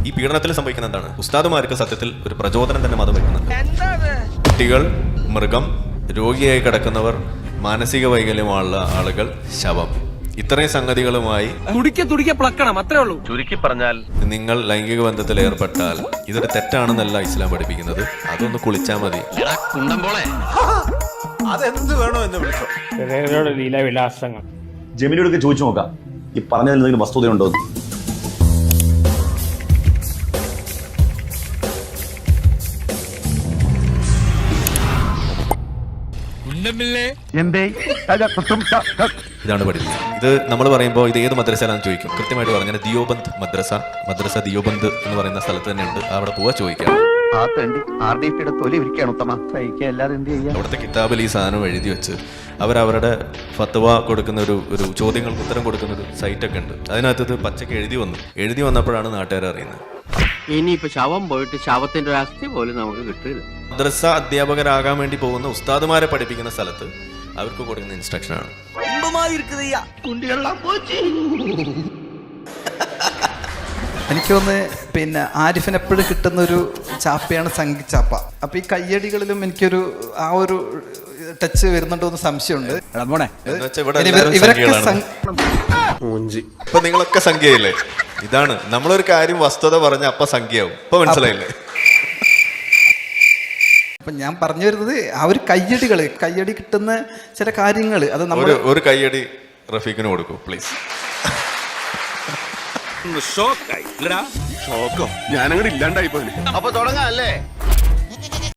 ഈ പീഡനത്തിൽ സംഭവിക്കുന്ന എന്താണ്? ഉസ്താദുമാർക്ക് സത്യത്തിൽ ഒരു പ്രചോദനം തന്നെ മതം വെക്കുന്നുണ്ട്. കുട്ടികൾ, മൃഗം, രോഗിയായി കിടക്കുന്നവർ, മാനസിക വൈകല്യമുള്ള ആളുകൾ, ശവം, ഇത്രയും സംഗതികളുമായി പ്ലക്കണം, അത്രേ ഉള്ളൂ. ചുരുക്കി പറഞ്ഞാൽ നിങ്ങൾ ലൈംഗിക ബന്ധത്തിൽ ഏർപ്പെട്ടാൽ ഇതൊരു തെറ്റാണെന്നല്ല ഇസ്ലാം പഠിപ്പിക്കുന്നത്. അതൊന്ന് കുളിച്ചാൽ മതി. അതെന്ത് വേണോ എന്ന് വിളിച്ചോ. ലീലാവിലാസങ്ങൾ ജെമിനിയോടൊക്കെ ചോദിച്ചു നോക്കാം, ഈ പറഞ്ഞതിൽ എന്തെങ്കിലും വസ്തുതയുണ്ടോ എന്ന്. ഇതാണ് പഠിപ്പിക്കുന്നത്. ഇത് നമ്മൾ പറയുമ്പോൾ ഇത് ഏത് മദ്രസയിലാണെന്ന് ചോദിക്കും. കൃത്യമായിട്ട് പറഞ്ഞാൽ ദിയോബന്ദ് മദ്രസ ദിയോബന്ദ് എന്ന് പറയുന്ന സ്ഥലത്ത് തന്നെ ഉണ്ട്. അവിടെ പോവാ ചോദിക്കാം. അവിടുത്തെ കിതാബിൽ ഈ സാധനം എഴുതി വെച്ച് അവരവരുടെ ഫത്വ കൊടുക്കുന്ന ഒരു ചോദ്യങ്ങൾക്ക് ഉത്തരം കൊടുക്കുന്ന ഒരു സൈറ്റൊക്കെ ഉണ്ട്. അതിനകത്ത് ഇത് പച്ചക്ക് എഴുതി വന്നപ്പോഴാണ് നാട്ടുകാർ അറിയുന്നത്. ഇനിയിപ്പോ ശവം പോയിട്ട് ശവത്തിന്റെ ഒരു അസ്ഥി പോലും നമുക്ക് കിട്ടില്ല. മദ്രസ അധ്യാപകരാകാൻ വേണ്ടി പോകുന്ന ഉസ്താദുമാരെ പഠിപ്പിക്കുന്ന സ്ഥലത്ത് അവർക്ക് കൊടുക്കുന്ന ഇൻസ്ട്രക്ഷനാണ്. എനിക്ക് തോന്നുന്നു ആരിഫിന് എപ്പോഴും കിട്ടുന്ന ഒരു ചാപ്പയാണ് സംഗീത ചാപ്പ. അപ്പൊ ഈ കയ്യടികളിലും എനിക്കൊരു ആ ഒരു ടച്ച് വരുന്നുണ്ടോ എന്ന് സംശയമുണ്ട്. ഇപ്പൊ നിങ്ങളൊക്കെ സംഖ്യയില്ലേ? ഇതാണ് നമ്മളൊരു കാര്യം വസ്തുത പറഞ്ഞ അപ്പൊ സംഖ്യയാവും. ഇപ്പൊ മനസ്സിലായില്ലേ? അപ്പൊ ഞാൻ പറഞ്ഞു വരുന്നത് ആ ഒരു കയ്യടി കിട്ടുന്ന ചില കാര്യങ്ങൾ അത് നമ്മൾ ഒരു കയ്യടി റഫീഖിന് കൊടുക്കൂ പ്ലീസ്. ഷോക്കോ ഞാനങ്ങോട്ട് ഇല്ലാണ്ടായി പോയി. അപ്പൊ തുടങ്ങാം അല്ലേ?